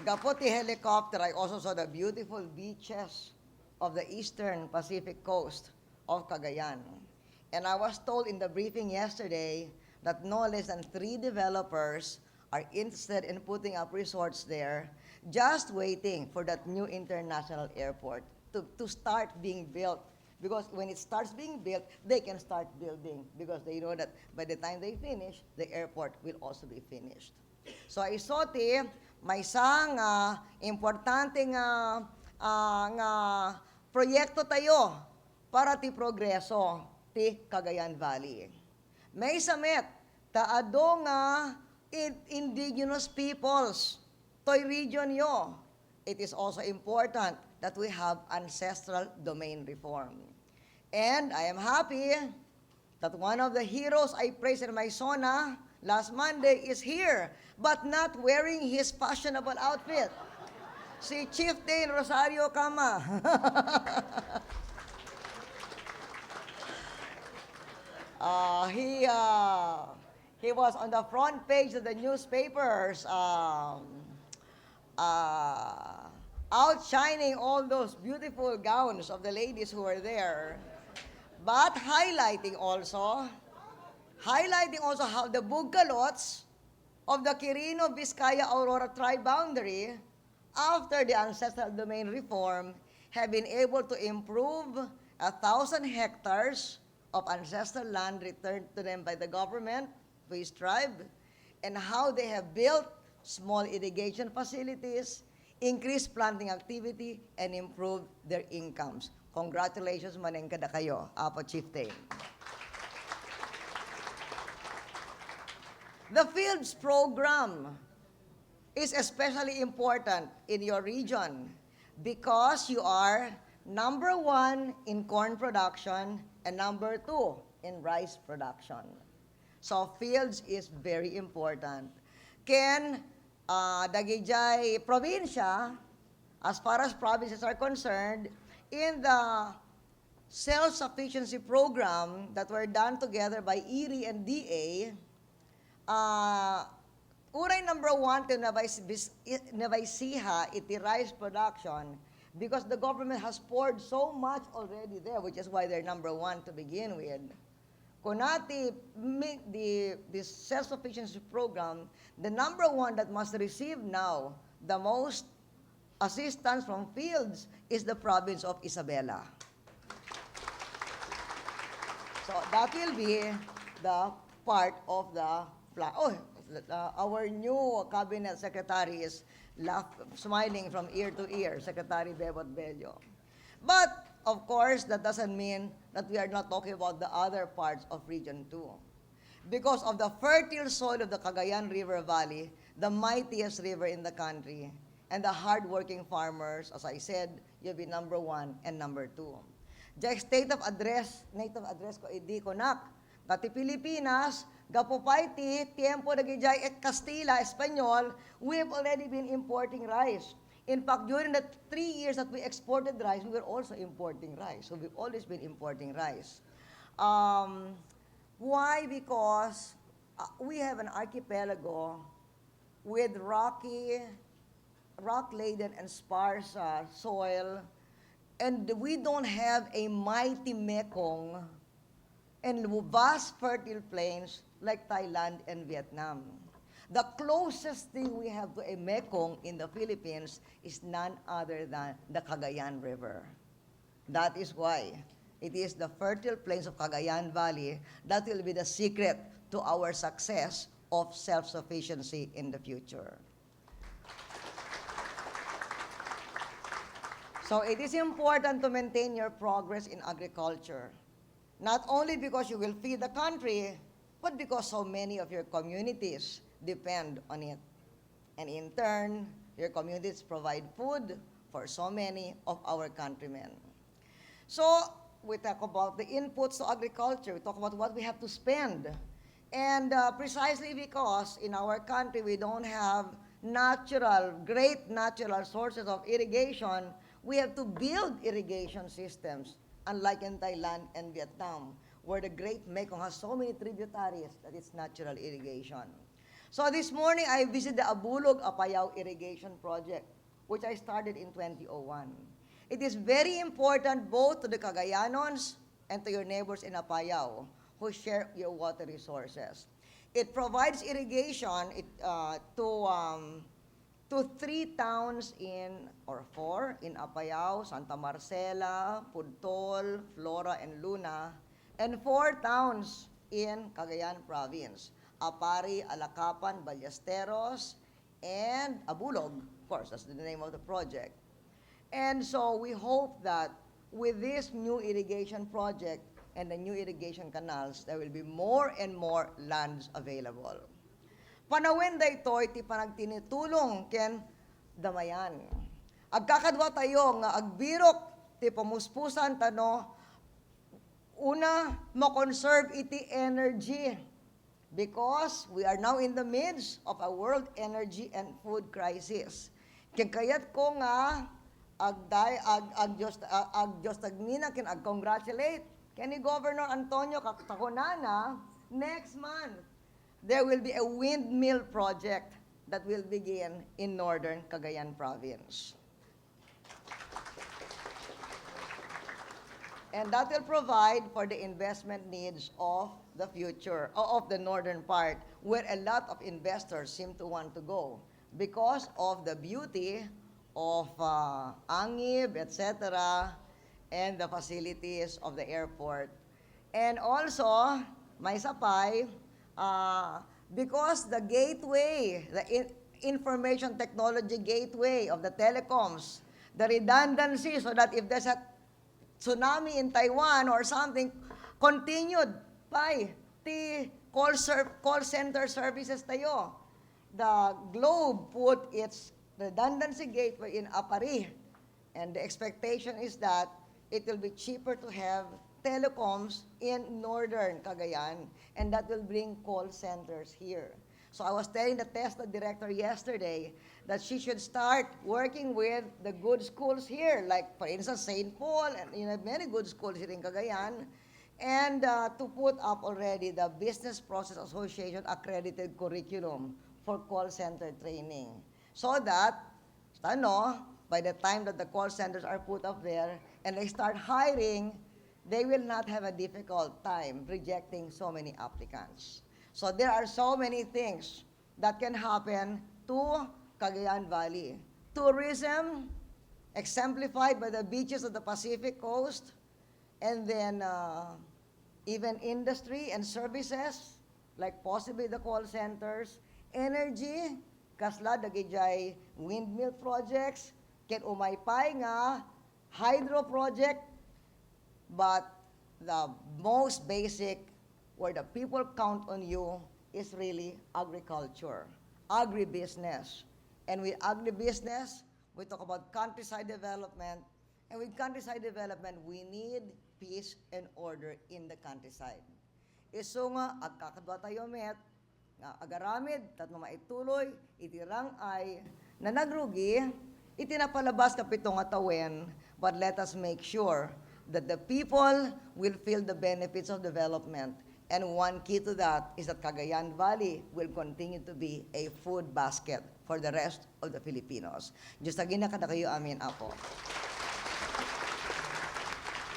Gaputi helicopter, I also saw the beautiful beaches of the eastern Pacific coast of Cagayan. And I was told in the briefing yesterday that no less than 3 developers are interested in putting up resorts there, just waiting for that new international airport to start being built. Because when it starts being built, they can start building because they know that by the time they finish, the airport will also be finished. So isote, may isang importante nga proyekto tayo para ti progreso ti Cagayan Valley. May samet, taado nga indigenous peoples, toy region yo. It is also important that we have ancestral domain reform. And I am happy that one of the heroes I praised in my SONA last Monday is here, but not wearing his fashionable outfit. Si Chieftain Rosario Cama. He was on the front page of the newspapers, outshining all those beautiful gowns of the ladies who were there, but highlighting also how the Bugalots of the Quirino, Vizcaya, Aurora tribe boundary, after the ancestral domain reform, have been able to improve 1,000 hectares of ancestral land returned to them by the government, to his tribe, and how they have built small irrigation facilities, increased planting activity, and improved their incomes. Congratulations, manengkada kayo, Apo Chieftain. The Fields Program is especially important in your region because you are number 1 in corn production and number 2 in rice production. So fields is very important. Ken, dagijay probinsya, as far as provinces are concerned, in the self-sufficiency program that were done together by ERI and DA, uray number 1 to Nuvaisiha, iti rice production, because the government has poured so much already there, which is why they're number 1 to begin with. Kunati, the self-sufficiency program, the number 1 that must receive now the most assistance from fields is the province of Isabela. So that will be the part of the plan. Our new cabinet secretary is smiling from ear to ear, Secretary Bebot Bello. But, of course, that doesn't mean that we are not talking about the other parts of Region 2. Because of the fertile soil of the Cagayan River Valley, the mightiest river in the country, and the hardworking farmers, as I said, you'll be number 1 and number 2. Just native address ko, idi ko nak. Dati Pilipinas, gapupay ti tiempo nagijay at Castilla, Espanyol, we have already been importing rice. In fact, during the 3 years that we exported rice, we were also importing rice. So we've always been importing rice. Why? Because we have an archipelago with rock-laden and sparse soil, and we don't have a mighty Mekong and vast fertile plains like Thailand and Vietnam. The closest thing we have to a Mekong in the Philippines is none other than the Cagayan River. That is why it is the fertile plains of Cagayan Valley that will be the secret to our success of self-sufficiency in the future. So it is important to maintain your progress in agriculture, not only because you will feed the country, but because so many of your communities depend on it. And in turn, your communities provide food for so many of our countrymen. So we talk about the inputs to agriculture. We talk about what we have to spend. And precisely because in our country we don't have great natural sources of irrigation, we have to build irrigation systems, unlike in Thailand and Vietnam, where the Great Mekong has so many tributaries that it's natural irrigation. So this morning, I visited the Abulog Apayao Irrigation Project, which I started in 2001. It is very important both to the Cagayanons and to your neighbors in Apayao who share your water resources. It provides irrigation to 3 towns or 4 in Apayao, Santa Marcela, Pudtol, Flora, and Luna, and 4 towns in Cagayan Province, Apari, Alacapan, Ballesteros, and Abulog. Of course, that's the name of the project. And so we hope that with this new irrigation project and the new irrigation canals, there will be more and more lands available. Panawin da ito, iti panagtinitulong ken damayan. Agkakadwa tayo nga agbirok ti pamuspusan tano, una, mo-conserve iti energy because we are now in the midst of a world energy and food crisis. Kayat ko nga Diyos tagmina ken ag-congratulate kani Governor Antonio Cataconana. Next month there will be a windmill project that will begin in northern Cagayan Province. And that will provide for the investment needs of the future, of the northern part, where a lot of investors seem to want to go because of the beauty of Angib, etc., and the facilities of the airport. And also, may sapay, because the gateway, the information technology gateway of the telecoms, the redundancy so that if there's a tsunami in Taiwan or something, continued by the call center services tayo. The Globe put its redundancy gateway in Apari, and the expectation is that it will be cheaper to have telecoms in northern Cagayan, and that will bring call centers here. So I was telling the TESTA director yesterday that she should start working with the good schools here, like for instance St. Paul, and many good schools here in Cagayan, and to put up already the Business Process Association accredited curriculum for call center training, so that by the time that the call centers are put up there and they start hiring, they will not have a difficult time rejecting so many applicants. So there are so many things that can happen to Cagayan Valley. Tourism, exemplified by the beaches of the Pacific Coast, and then even industry and services, like possibly the call centers, energy, kasla dagijay windmill projects, ken umaypay nga hydro project, but the most basic where the people count on you is really agriculture, agribusiness. And with agribusiness, we talk about countryside development. And with countryside development, we need peace and order in the countryside. Iso nga, agkakadwa tayo met, nga agaramid, tat maituloy, itirang ay na nagrugi, itinapalabas kapitong atawen, but let us make sure that the people will feel the benefits of development. And one key to that is that Cagayan Valley will continue to be a food basket for the rest of the Filipinos. Diyos na ginakada kayo, amin, Apo.